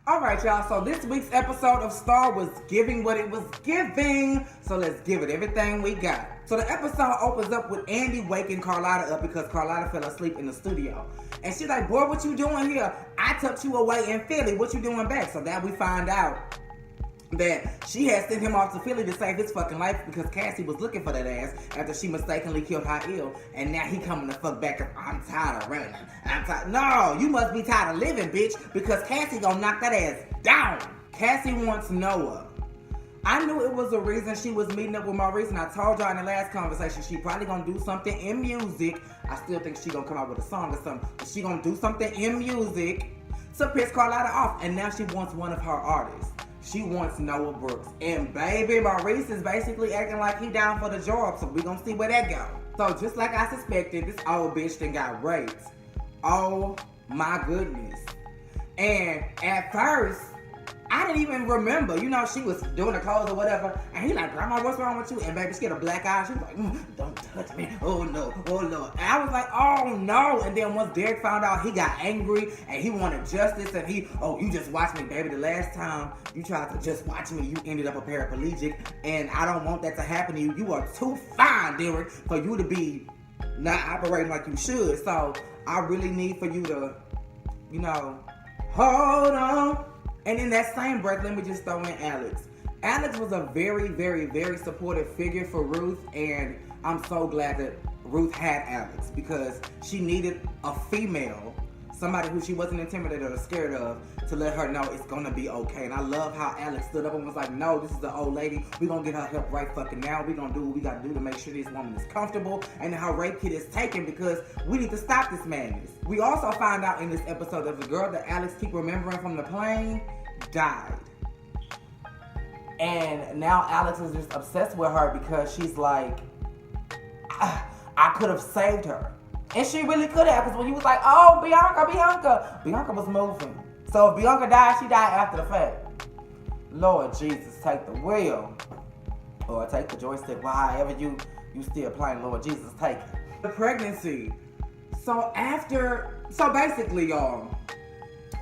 Alright, y'all, so this week's episode of Star was giving what it was giving, so let's give it everything we got. So the episode opens up with Andy waking Carlotta up because Carlotta fell asleep in the studio. And she's like, boy, what you doing here? I tucked you away in Philly, what you doing back? So that we find out that she had sent him off to Philly to save his fucking life because Cassie was looking for that ass after she mistakenly killed Ha'il, and now he coming the fuck back and I'm tired of running. I'm tired. No, you must be tired of living, bitch, because Cassie gonna knock that ass down. Cassie wants Noah. I knew it was a reason she was meeting up with Maurice, and I told y'all in the last conversation she probably gonna do something in music. I still think she gonna come out with a song or something, but she gonna do something in music to piss Carlotta off, and now she wants one of her artists. She wants Noah Brooks. And baby, Maurice is basically acting like he down for the job, so we gonna see where that go. So just like I suspected, this old bitch done got raped. Oh my goodness. And at first, I didn't even remember. You know, she was doing the clothes or whatever, and he like, Grandma, what's wrong with you? And baby, she get a black eye. She was like, don't touch me. Oh no, oh no. And I was like, oh no. And then once Derek found out, he got angry and he wanted justice. And you just watched me, baby. The last time you tried to just watch me, you ended up a paraplegic. And I don't want that to happen to you. You are too fine, Derek, for you to be not operating like you should. So I really need for you to, hold on. And in that same breath, let me just throw in Alex. Alex was a very, very, very supportive figure for Ruth, and I'm so glad that Ruth had Alex because she needed a female, somebody who she wasn't intimidated or scared of, to let her know it's gonna be okay. And I love how Alex stood up and was like, no, this is the old lady. We're gonna get her help right fucking now. We're gonna do what we gotta do to make sure this woman is comfortable and that her rape kit is taken because we need to stop this madness. We also find out in this episode that the girl that Alex keep remembering from the plane died. And now Alex is just obsessed with her because she's like, I could have saved her. And she really could have, because when he was like, oh, Bianca was moving. So if Bianca died, she died after the fact. Lord Jesus, take the wheel. Or take the joystick, however you still playing, Lord Jesus, take it. The pregnancy. So basically, y'all,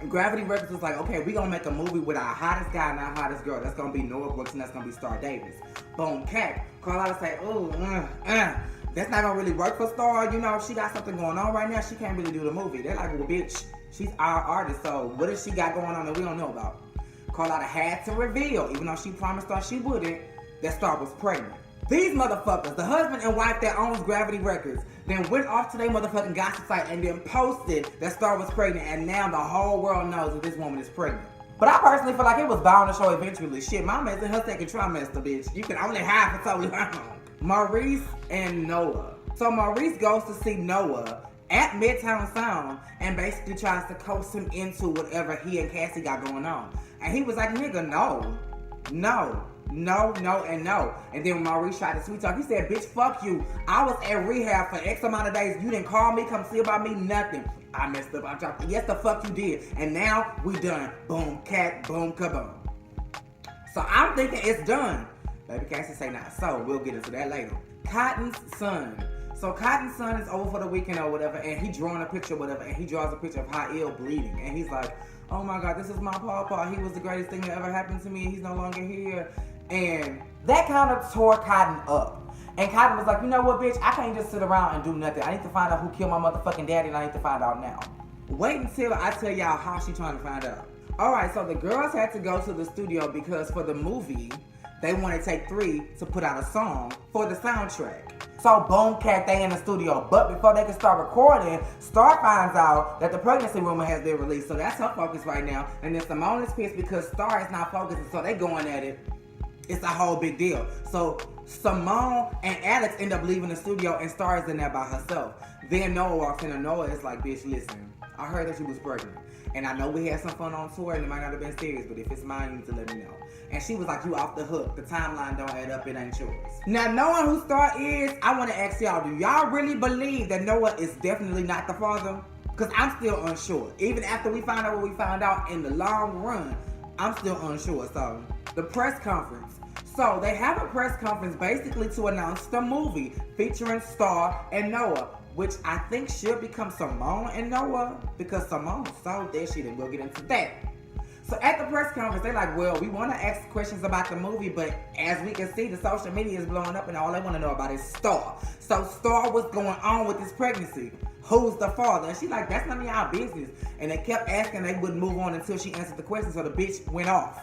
Gravity Records was like, okay, we're going to make a movie with our hottest guy and our hottest girl. That's going to be Noah Brooks and that's going to be Star Davis. Boom, cat. Carlotta say, ooh, that's not going to really work for Star. You know, if she got something going on right now, she can't really do the movie. They're like, well, bitch, she's our artist, so what does she got going on that we don't know about? Carlotta had to reveal, even though she promised Star she wouldn't, that Star was pregnant. These motherfuckers, the husband and wife that owns Gravity Records, then went off to their motherfucking gossip site and then posted that Star was pregnant, and now the whole world knows that this woman is pregnant. But I personally feel like it was bound to show eventually. Shit, Mama's in her second trimester, bitch. You can only hide for so long. Maurice and Noah. So Maurice goes to see Noah at Midtown Sound and basically tries to coax him into whatever he and Cassie got going on. And he was like, nigga, no. And then when Maurice tried to sweet talk, he said, bitch, fuck you. I was at rehab for X amount of days. You didn't call me, come see about me, nothing. I messed up. I dropped. Yes, the fuck you did. And now we done. Boom, cat, boom, kaboom. So I'm thinking it's done. Baby Cassie say nah. So we'll get into that later. Cotton's son. So Cotton's son is over for the weekend or whatever, and he drawing a picture or whatever, and he draws a picture of Ha'il bleeding. And he's like, oh my God, this is my pawpaw. He was the greatest thing that ever happened to me. He's no longer here. And that kind of tore Cotton up. And Cotton was like, you know what, bitch? I can't just sit around and do nothing. I need to find out who killed my motherfucking daddy, and I need to find out now. Wait until I tell y'all how she trying to find out. Alright, so the girls had to go to the studio because for the movie, they wanted Take 3 to put out a song for the soundtrack. So boom, cat, they in the studio. But before they can start recording, Star finds out that the pregnancy rumor has been released. So that's her focus right now. And then Simone is pissed because Star is not focusing, so they going at it. It's a whole big deal. So Simone and Alex end up leaving the studio and Star is in there by herself. Then Noah walks in and Noah is like, bitch, listen, I heard that you was pregnant. And I know we had some fun on tour and it might not have been serious, but if it's mine, you need to let me know. And she was like, you off the hook. The timeline don't add up, it ain't yours. Now, knowing who Star is, I want to ask y'all, do y'all really believe that Noah is definitely not the father? Because I'm still unsure. Even after we find out what we found out in the long run, I'm still unsure. So, the press conference. So, they have a press conference basically to announce the movie featuring Star and Noah, which I think should become Simone and Noah because Simone sold that shit and we'll get into that. So at the conference, they like, well, we want to ask questions about the movie, but as we can see, the social media is blowing up and all they want to know about is Star. So Star, what's going on with this pregnancy? Who's the father? And she like, that's none of y'all business. And they kept asking, they wouldn't move on until she answered the question, so the bitch went off.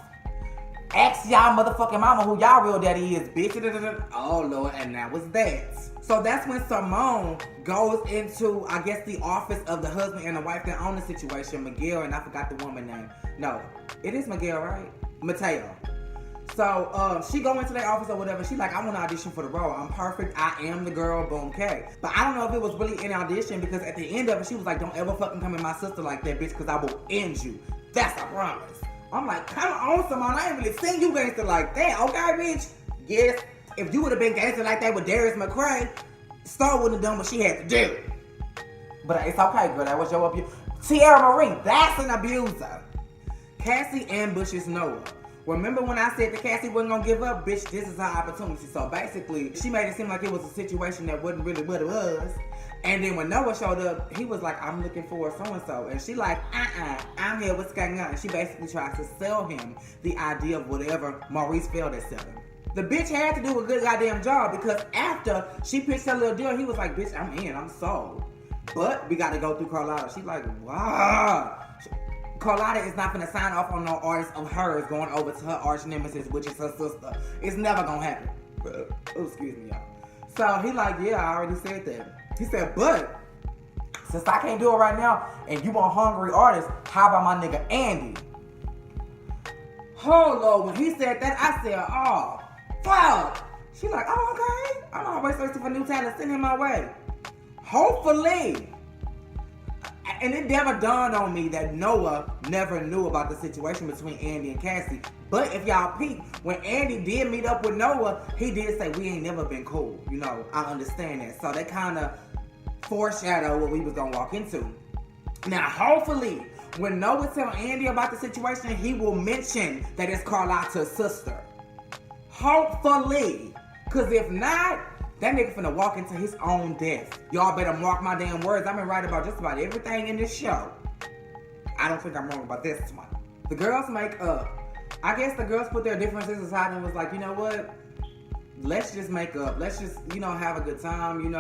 Ask y'all motherfucking mama who y'all real daddy is, bitch. Oh, Lord, and that was that. So that's when Simone goes into, I guess, the office of the husband and the wife that own the situation, Miguel, and I forgot the woman name. No, it is Miguel, right? Mateo. So she go into their office or whatever. She like, I want to audition for the role. I'm perfect. I am the girl. Boom, K. But I don't know if it was really an audition because at the end of it, she was like, don't ever fucking come in my sister like that, bitch, because I will end you. That's a promise. I'm like, come on, Simone. I ain't really seen you gangster like that. Okay, bitch? Yes. If you would have been gangster like that with Darius McCray, Star wouldn't have done what she had to do. But it's okay, girl. That was your abuse. Tierra Marie, that's an abuser. Cassie ambushes Noah. Remember when I said that Cassie wasn't gonna give up? Bitch, this is her opportunity. So basically, she made it seem like it was a situation that wasn't really what it was. And then when Noah showed up, he was like, I'm looking for so-and-so. And she like, I'm here, what's going on? And she basically tries to sell him the idea of whatever Maurice failed at selling. The bitch had to do a good goddamn job because after she pitched her little deal, he was like, bitch, I'm in, I'm sold. But we got to go through Carlotta. She's like, wow. Carlotta is not going to sign off on no artist of hers going over to her arch nemesis, which is her sister. It's never going to happen. Oh, excuse me, y'all. So he like, yeah, I already said that. He said, but since I can't do it right now and you want hungry artists, how about my nigga Andy? Oh, Lord, when he said that, I said, oh, fuck. She like, oh, okay. I'm always searching for new talent. Send him my way. Hopefully. And it never dawned on me that Noah never knew about the situation between Andy and Cassie. But if y'all peep, when Andy did meet up with Noah, he did say, we ain't never been cool. You know, I understand that. So they kind of foreshadowed what we was going to walk into. Now, hopefully, when Noah tell Andy about the situation, he will mention that it's Carlotta's sister. Hopefully. Because if not, that nigga finna walk into his own death. Y'all better mark my damn words. I've been right about just about everything in this show. I don't think I'm wrong about this one. The girls make up. I guess the girls put their differences aside and was like, you know what? Let's just make up. Let's just, have a good time.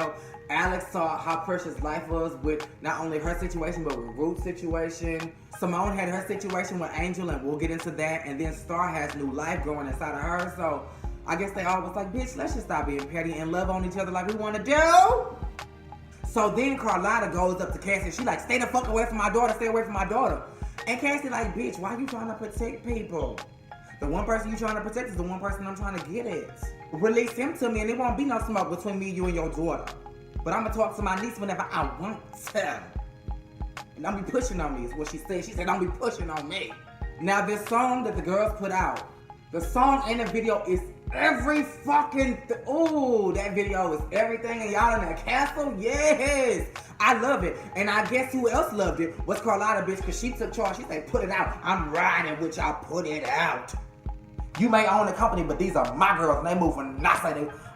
Alex saw how precious life was with not only her situation, but with Ruth's situation. Simone had her situation with Angel, and we'll get into that. And then Star has new life growing inside of her. So I guess they all was like, bitch, let's just stop being petty and love on each other like we want to do. So then Carlotta goes up to Cassie. She like, stay the fuck away from my daughter. Stay away from my daughter. And Cassie like, bitch, why you trying to protect people? The one person you trying to protect is the one person I'm trying to get at. Release him to me and there won't be no smoke between me, you, and your daughter. But I'm going to talk to my niece whenever I want to. And don't be pushing on me is what she said. She said, don't be pushing on me. Now, this song that the girls put out, the song and the video is every fucking ooh, that video is everything. And y'all in that castle? Yes. I love it. And I guess who else loved it was Carlotta, bitch, because she took charge. She said, put it out. I'm riding with y'all. Put it out. You may own the company, but these are my girls, and they moving nice.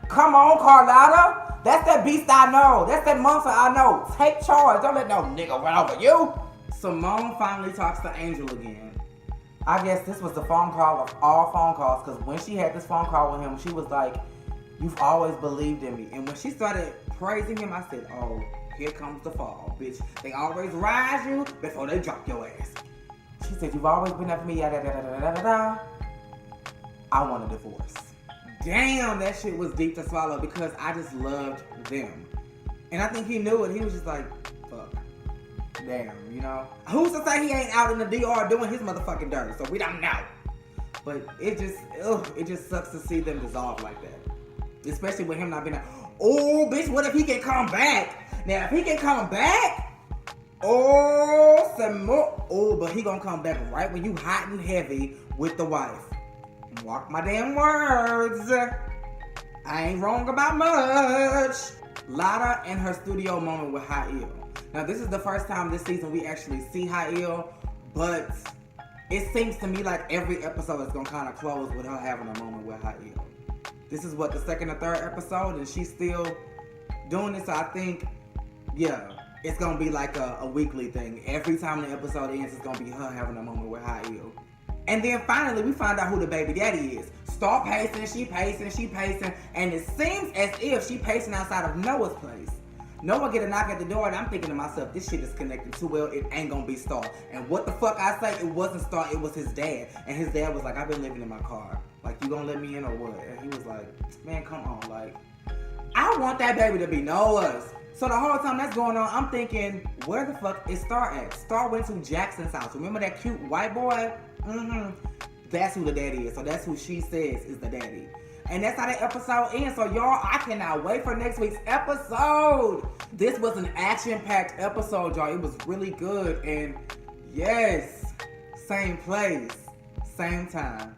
Come on, Carlotta. That's that beast I know. That's that monster I know. Take charge. Don't let no nigga run over you. Simone finally talks to Angel again. I guess this was the phone call of all phone calls, because when she had this phone call with him, she was like, you've always believed in me. And when she started praising him, I said, oh, here comes the fall, bitch. They always rise you before they drop your ass. She said, you've always been there for me, yada, yada, yada, yada, yada. I want a divorce. Damn, that shit was deep to swallow because I just loved them. And I think he knew it. He was just like, fuck. Damn, Who's to say he ain't out in the DR doing his motherfucking dirt? So we don't know. But it just sucks to see them dissolve like that. Especially with him not being like, oh, bitch, what if he can come back? Now, if he can come back, some more. Oh, but he gonna come back right when you hot and heavy with the wife. Walk my damn words. I ain't wrong about much. Lotta and her studio moment with Ha'il. Now, this is the first time this season we actually see Ha'il, but it seems to me like every episode is going to kind of close with her having a moment with Ha'il. This is the second or third episode, and she's still doing this, so I think, yeah, it's going to be like a weekly thing. Every time the episode ends, it's going to be her having a moment with Ha'il. And then finally, we find out who the baby daddy is. Star pacing, she pacing, and it seems as if she pacing outside of Noah's place. Noah get a knock at the door, and I'm thinking to myself, this shit is connected too well. It ain't gonna be Star. And what the fuck I say? It wasn't Star. It was his dad. And his dad was like, I've been living in my car. Like, you gonna let me in or what? And he was like, man, come on. Like, I want that baby to be Noah's. So the whole time that's going on, I'm thinking, where the fuck is Star at? Star went to Jackson's house. Remember that cute white boy? That's who the daddy is. So that's who she says is the daddy. And that's how the episode ends. So y'all, I cannot wait for next week's episode. This was an action-packed episode, y'all. It was really good. And yes, same place, same time.